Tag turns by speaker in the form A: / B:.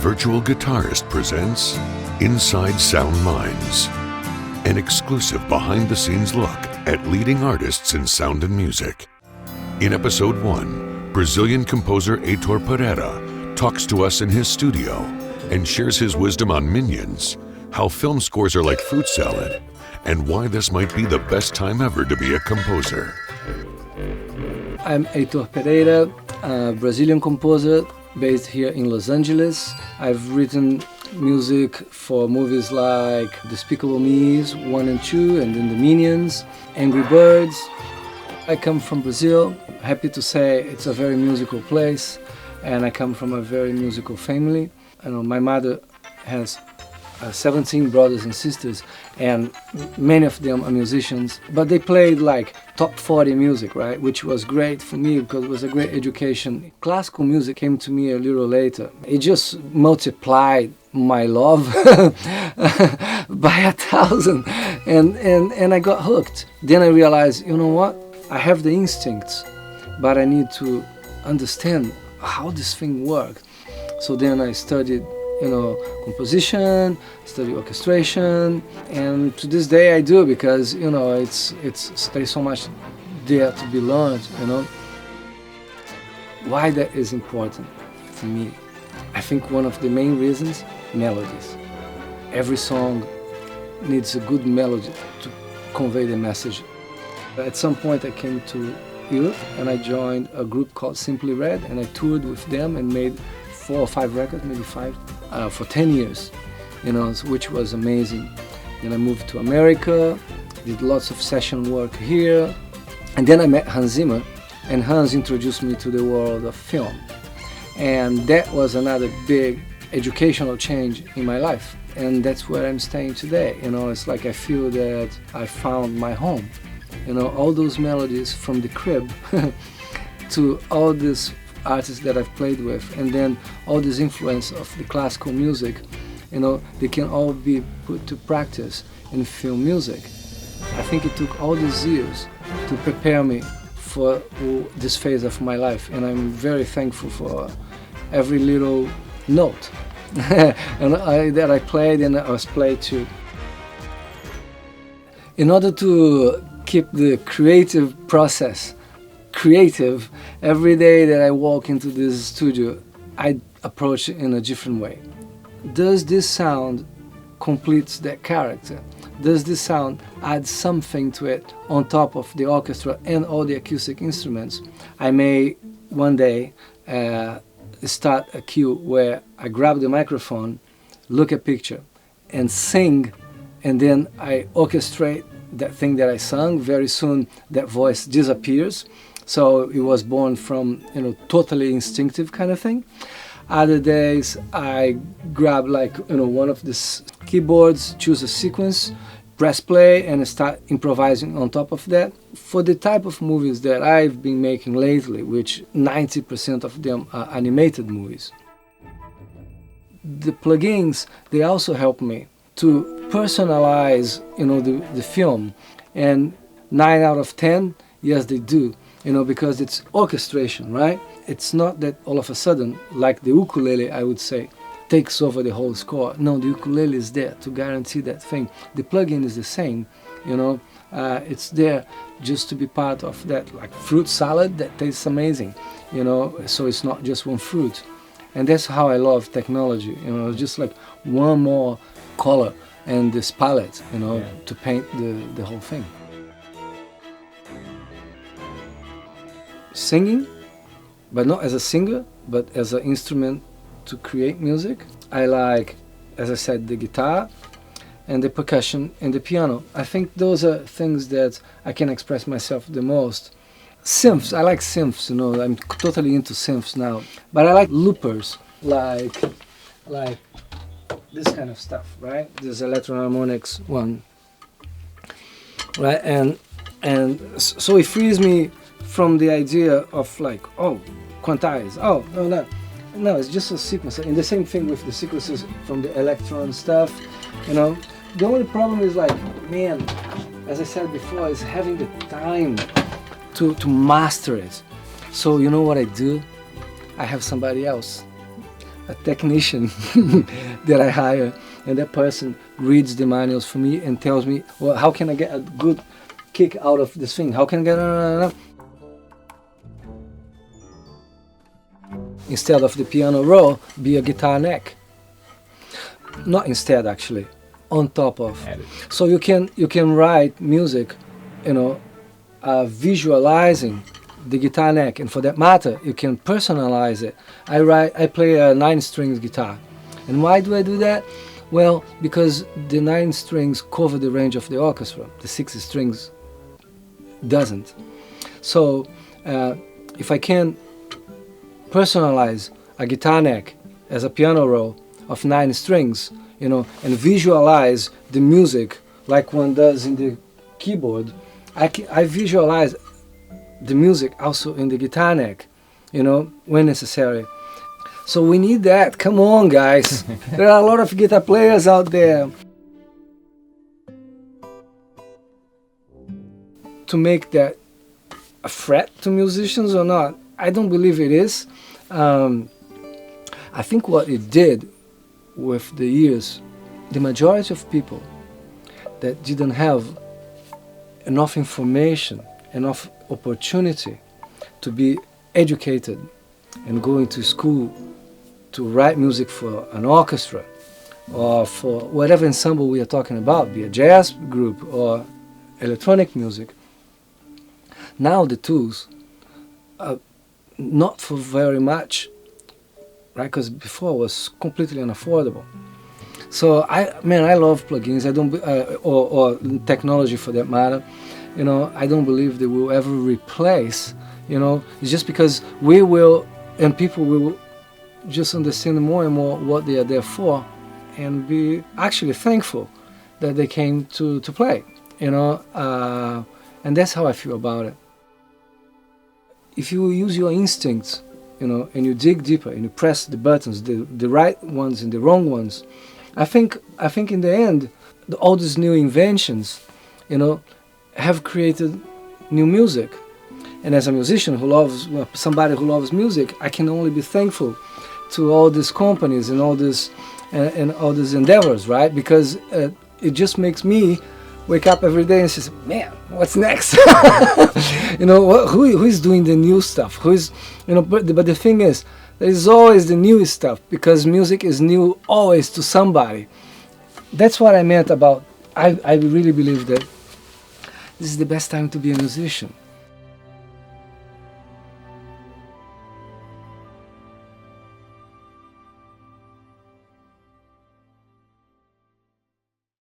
A: Virtual Guitarist presents Inside Sound Minds, an exclusive behind-the-scenes look at leading artists in sound and music. In Episode 1, Brazilian composer Heitor Pereira talks to us in his studio and shares his wisdom on Minions, how film scores are like fruit salad, and why this might be the best time ever to be a composer.
B: I'm Heitor Pereira, a Brazilian composer based here in Los Angeles. I've written music for movies like Despicable Me 1 and 2, and then the Minions, Angry Birds. I come from Brazil. Happy to say it's a very musical place, and I come from a very musical family. My mother has 17 brothers and sisters, and many of them are musicians, but they played like top 40 music, right? Which was great for me because it was a great education. Classical music came to me a little later. It just multiplied my love by 1,000, and I got hooked. Then I realized, you know what? I have the instincts, but I need to understand how this thing works. So then I studied composition, study orchestration, and to this day I do, because there's so much there to be learned. Why that is important for me? I think one of the main reasons: melodies. Every song needs a good melody to convey the message. At some point I came to Europe and I joined a group called Simply Red, and I toured with them and made 4 or 5 records, maybe 5, for 10 years, which was amazing. Then I moved to America, did lots of session work here, and then I met Hans Zimmer, and Hans introduced me to the world of film. And that was another big educational change in my life, and that's where I'm staying today. It's like I feel that I found my home. All those melodies from the crib to all these artists that I've played with, and then all this influence of the classical music, they can all be put to practice in film music. I think it took all these years to prepare me for this phase of my life, and I'm very thankful for every little note that I played and I was played to. In order to keep the creative process creative, every day that I walk into this studio, I approach it in a different way. Does this sound complete that character? Does this sound add something to it on top of the orchestra and all the acoustic instruments? I may one day start a cue where I grab the microphone, look at picture, and sing, and then I orchestrate that thing that I sung. Very soon that voice disappears. So it was born from, totally instinctive kind of thing. Other days I grab one of the keyboards, choose a sequence, press play, and start improvising on top of that. For the type of movies that I've been making lately, which 90% of them are animated movies, the plugins, they also help me to personalize, the film. And 9 out of 10, yes, they do. Because it's orchestration, right? It's not that all of a sudden, like the ukulele, I would say, takes over the whole score. No, the ukulele is there to guarantee that thing. The plugin is the same, it's there just to be part of that, like fruit salad that tastes amazing, so it's not just one fruit. And that's how I love technology, just like one more color and this palette, to paint the whole thing. Singing, but not as a singer, but as an instrument to create music. I like, as I said, the guitar and the percussion and the piano. I think those are things that I can express myself the most. Synths, I like synths, I'm totally into synths now. But I like loopers, like this kind of stuff, right? This electroharmonics one, right? And so it frees me from the idea of quantize. No, it's just a sequence. And the same thing with the sequences from the electron stuff, The only problem is as I said before, is having the time to master it. So you know what I do? I have somebody else a technician that I hire, and that person reads the manuals for me and tells me, well, how can I get a good kick out of this thing? How can I get instead of the piano roll, be a guitar neck. Not instead, actually, on top of. So you can write music, visualizing the guitar neck, and for that matter, you can personalize it. I play a 9-string guitar, and why do I do that? Well, because the 9 strings cover the range of the orchestra. The 6 strings doesn't. So if I can personalize a guitar neck as a piano roll of 9 strings, and visualize the music like one does in the keyboard, I visualize the music also in the guitar neck, when necessary. So we need that. Come on, guys. There are a lot of guitar players out there. To make that a threat to musicians or not, I don't believe it is. I think what it did with the years, the majority of people that didn't have enough information, enough opportunity to be educated and going to school to write music for an orchestra or for whatever ensemble we are talking about, be a jazz group or electronic music. Now the tools are not for very much, right? Because before it was completely unaffordable. So I love plugins. I don't, or technology for that matter. I don't believe they will ever replace. It's just because we will, and people will just understand more and more what they are there for, and be actually thankful that they came to play. And that's how I feel about it. If you use your instincts, and you dig deeper and you press the buttons, the right ones and the wrong ones, I think in the end, all these new inventions, have created new music. And as a musician somebody who loves music, I can only be thankful to all these companies and all these endeavors, right? Because it just makes me wake up every day and say, man, what's next? Who is doing the new stuff? But the thing is, there is always the newest stuff, because music is new always to somebody. That's what I meant about, I really believe that this is the best time to be a musician.